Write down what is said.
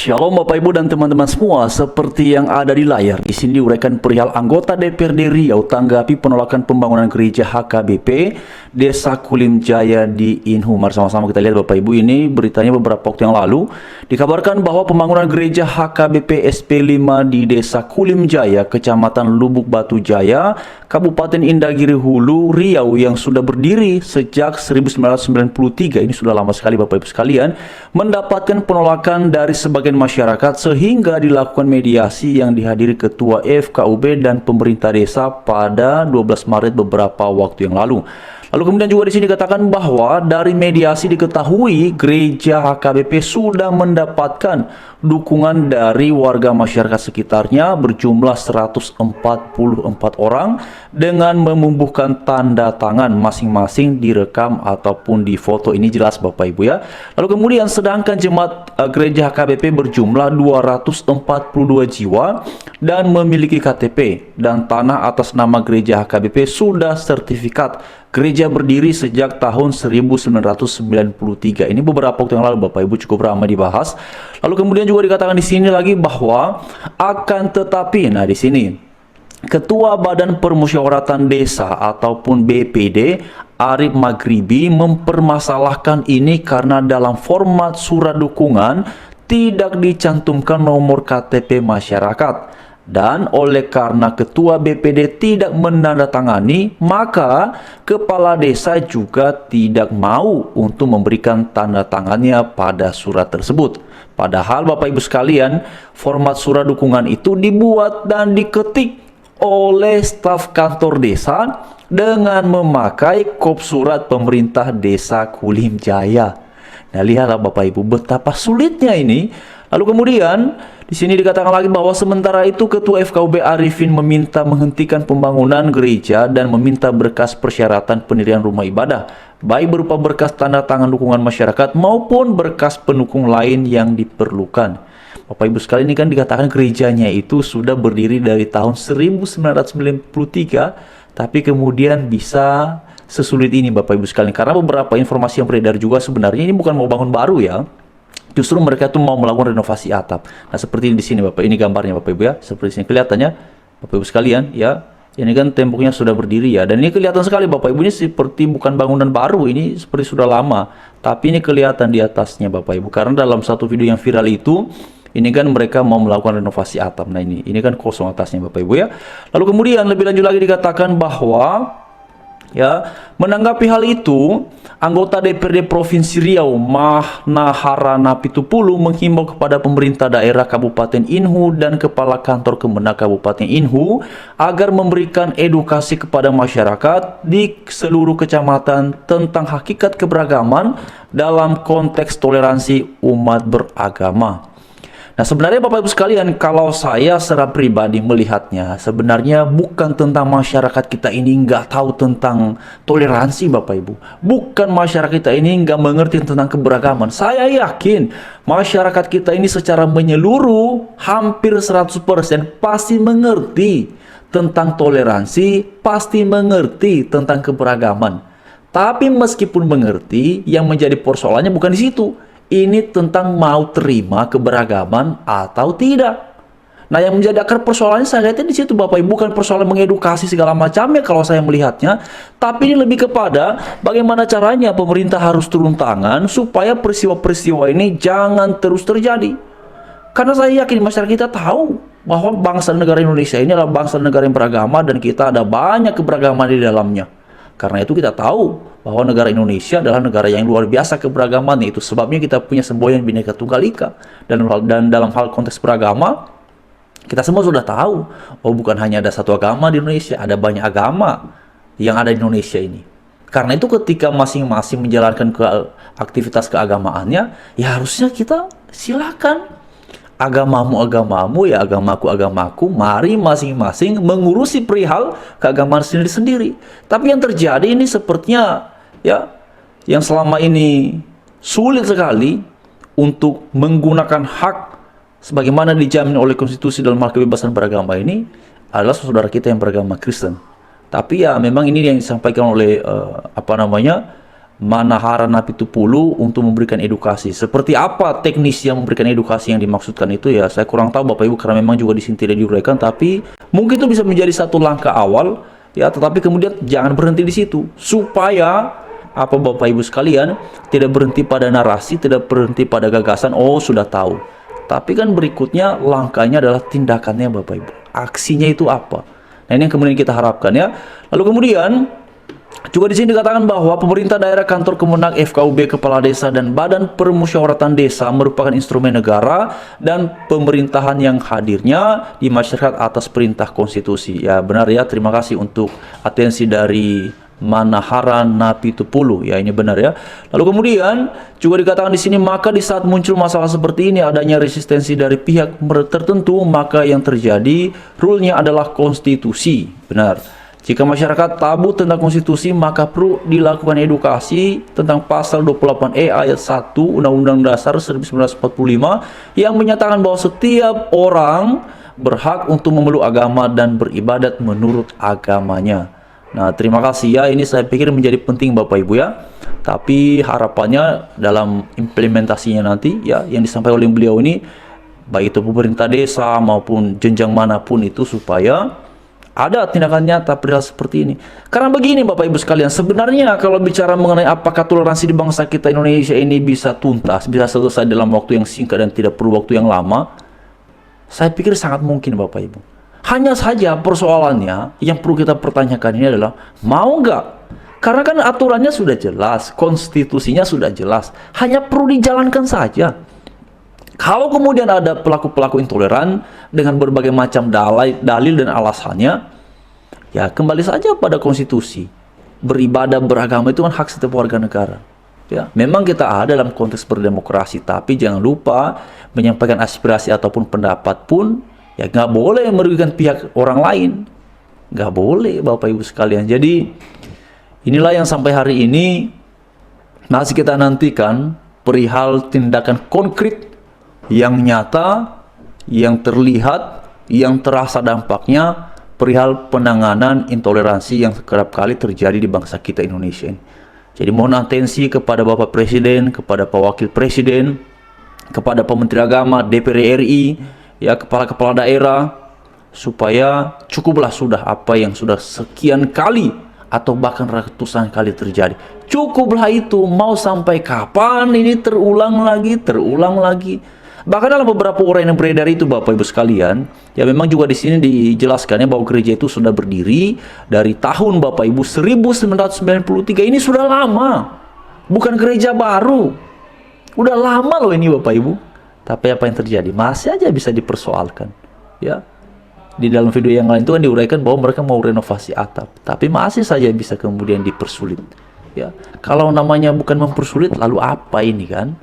Shalom Bapak Ibu dan teman-teman semua, seperti yang ada di layar, di sini diuraikan perihal anggota DPRD Riau tanggapi penolakan pembangunan gereja HKBP Desa Kulim Jaya di Inhu. Mari sama-sama kita lihat Bapak Ibu, ini beritanya beberapa waktu yang lalu. Dikabarkan bahwa pembangunan gereja HKBP SP5 di Desa Kulim Jaya, Kecamatan Lubuk Batu Jaya, Kabupaten Indagiri Hulu, Riau yang sudah berdiri sejak 1993, ini sudah lama sekali Bapak Ibu sekalian, mendapatkan penolakan dari sebagian masyarakat sehingga dilakukan mediasi yang dihadiri Ketua FKUB dan pemerintah desa pada 12 Maret beberapa waktu yang lalu. Lalu kemudian juga di sini dikatakan bahwa dari mediasi diketahui gereja HKBP sudah mendapatkan dukungan dari warga masyarakat sekitarnya berjumlah 144 orang dengan membubuhkan tanda tangan masing-masing direkam ataupun di foto. Ini jelas Bapak Ibu ya. Lalu kemudian sedangkan jemaat gereja HKBP berjumlah 242 jiwa dan memiliki KTP dan tanah atas nama gereja HKBP sudah sertifikat gereja berdiri sejak tahun 1993. Ini beberapa waktu yang lalu Bapak Ibu, cukup ramai dibahas. Lalu kemudian juga dikatakan di sini lagi bahwa akan tetapi, nah di sini Ketua Badan Permusyawaratan Desa ataupun BPD Arif Maghribi mempermasalahkan ini karena dalam format surat dukungan tidak dicantumkan nomor KTP masyarakat. Dan oleh karena Ketua BPD tidak menandatangani, maka Kepala Desa juga tidak mau untuk memberikan tanda tangannya pada surat tersebut. Padahal Bapak Ibu sekalian, format surat dukungan itu dibuat dan diketik oleh staf kantor desa dengan memakai kop surat pemerintah Desa Kulim Jaya. Nah, lihatlah Bapak Ibu betapa sulitnya ini. Lalu kemudian di sini dikatakan lagi bahwa sementara itu Ketua FKUB Arifin meminta menghentikan pembangunan gereja dan meminta berkas persyaratan pendirian rumah ibadah, baik berupa berkas tanda tangan dukungan masyarakat maupun berkas pendukung lain yang diperlukan. Bapak Ibu sekalian, ini kan dikatakan gerejanya itu sudah berdiri dari tahun 1993, tapi kemudian bisa sesulit ini Bapak Ibu sekalian, karena beberapa informasi yang beredar juga sebenarnya ini bukan mau bangun baru ya. Justru mereka tuh mau melakukan renovasi atap. Nah, seperti di sini Bapak, ini gambarnya Bapak Ibu ya. Seperti sini kelihatannya Bapak Ibu sekalian ya. Ini kan temboknya sudah berdiri ya. Dan ini kelihatan sekali Bapak Ibu, ini seperti bukan bangunan baru, ini seperti sudah lama. Tapi ini kelihatan di atasnya Bapak Ibu. Karena dalam satu video yang viral itu, ini kan mereka mau melakukan renovasi atap. Nah, ini kan kosong atasnya Bapak Ibu ya. Lalu kemudian lebih lanjut lagi dikatakan bahwa ya, menanggapi hal itu, anggota DPRD Provinsi Riau Mahnaharana Pitupulu menghimbau kepada pemerintah daerah Kabupaten Inhu dan Kepala Kantor Kemenak Kabupaten Inhu agar memberikan edukasi kepada masyarakat di seluruh kecamatan tentang hakikat keberagaman dalam konteks toleransi umat beragama. Nah, sebenarnya Bapak Ibu sekalian, kalau saya secara pribadi melihatnya, sebenarnya bukan tentang masyarakat kita ini nggak tahu tentang toleransi Bapak Ibu. Bukan masyarakat kita ini nggak mengerti tentang keberagaman. Saya yakin masyarakat kita ini secara menyeluruh hampir 100% pasti mengerti tentang toleransi, pasti mengerti tentang keberagaman. Tapi meskipun mengerti, yang menjadi persoalannya bukan di situ. Ini tentang mau terima keberagaman atau tidak. Nah, yang menjadi akar persoalannya saya lihatnya di situ Bapak Ibu, bukan persoalan mengedukasi segala macamnya kalau saya melihatnya, tapi ini lebih kepada bagaimana caranya pemerintah harus turun tangan supaya peristiwa-peristiwa ini jangan terus terjadi. Karena saya yakin masyarakat kita tahu bahwa bangsa negara Indonesia ini adalah bangsa negara yang beragama dan kita ada banyak keberagaman di dalamnya. Karena itu kita tahu bahwa negara Indonesia adalah negara yang luar biasa keberagamannya. Itu sebabnya kita punya semboyan Bhinneka Tunggal Ika. Dan dalam hal konteks beragama, kita semua sudah tahu, oh bukan hanya ada satu agama di Indonesia, ada banyak agama yang ada di Indonesia ini. Karena itu ketika masing-masing menjalankan aktivitas keagamaannya, ya harusnya kita silakan. Agamamu agamamu, ya agamaku, mari masing-masing mengurusi perihal keagamaan sendiri-sendiri. Tapi yang terjadi ini sepertinya ya, yang selama ini sulit sekali untuk menggunakan hak sebagaimana dijamin oleh konstitusi dalam hal kebebasan beragama ini adalah saudara kita yang beragama Kristen. Tapi ya memang ini yang disampaikan oleh Manahara Napitupulu untuk memberikan edukasi. Seperti apa teknis yang memberikan edukasi yang dimaksudkan itu ya saya kurang tahu Bapak Ibu, karena memang juga di sini tidak diuraikan, tapi mungkin itu bisa menjadi satu langkah awal ya, tetapi kemudian jangan berhenti di situ, supaya apa Bapak Ibu sekalian, tidak berhenti pada narasi, tidak berhenti pada gagasan, oh sudah tahu. Tapi kan berikutnya langkahnya adalah tindakannya Bapak Ibu. Aksinya itu apa? Nah, ini yang kemudian kita harapkan ya. Lalu kemudian juga di sini dikatakan bahwa pemerintah daerah, kantor kemenang, FKUB, kepala desa, dan badan permusyawaratan desa merupakan instrumen negara dan pemerintahan yang hadirnya di masyarakat atas perintah konstitusi. Ya benar ya, terima kasih untuk atensi dari Manahara Napitupulu. Ya ini benar ya. Lalu kemudian juga dikatakan di sini, maka di saat muncul masalah seperti ini, adanya resistensi dari pihak tertentu, maka yang terjadi rule-nya adalah konstitusi. Benar. Jika masyarakat tabu tentang konstitusi, maka perlu dilakukan edukasi tentang pasal 28E ayat 1 Undang-Undang Dasar 1945 yang menyatakan bahwa setiap orang berhak untuk memeluk agama dan beribadat menurut agamanya. Nah, terima kasih ya, ini saya pikir menjadi penting Bapak Ibu ya. Tapi harapannya dalam implementasinya nanti ya, yang disampaikan oleh beliau ini, baik itu pemerintah desa maupun jenjang manapun itu, supaya ada tindakan nyata perihal seperti ini. Karena begini Bapak Ibu sekalian, sebenarnya kalau bicara mengenai apakah toleransi di bangsa kita Indonesia ini bisa tuntas, bisa selesai dalam waktu yang singkat dan tidak perlu waktu yang lama, saya pikir sangat mungkin Bapak Ibu. Hanya saja persoalannya yang perlu kita pertanyakan ini adalah, mau nggak? Karena kan aturannya sudah jelas, konstitusinya sudah jelas, hanya perlu dijalankan saja. Kalau kemudian ada pelaku-pelaku intoleran dengan berbagai macam dalil dan alasannya, ya kembali saja pada konstitusi. Beribadah, beragama itu kan hak setiap warga negara. Ya, memang kita ada dalam konteks berdemokrasi, tapi jangan lupa menyampaikan aspirasi ataupun pendapat pun ya nggak boleh merugikan pihak orang lain. Nggak boleh Bapak Ibu sekalian. Jadi inilah yang sampai hari ini masih kita nantikan perihal tindakan konkret yang nyata, yang terlihat, yang terasa dampaknya perihal penanganan intoleransi yang kerap kali terjadi di bangsa kita Indonesia ini. Jadi mohon atensi kepada Bapak Presiden, kepada Pak Wakil Presiden, kepada Pementeri Agama, DPR RI, ya kepala-kepala daerah, supaya cukuplah sudah apa yang sudah sekian kali atau bahkan ratusan kali terjadi. Cukuplah itu, mau sampai kapan ini terulang lagi. Bahkan dalam beberapa uraian yang beredar itu Bapak Ibu sekalian, ya memang juga di sini dijelaskannya bahwa gereja itu sudah berdiri dari tahun Bapak Ibu 1993. Ini sudah lama. Bukan gereja baru. Udah lama loh ini Bapak Ibu. Tapi apa yang terjadi? Masih aja bisa dipersoalkan. Ya. Di dalam video yang lain itu kan diuraikan bahwa mereka mau renovasi atap, tapi masih saja bisa kemudian dipersulit. Ya. Kalau namanya bukan mempersulit, lalu apa ini kan?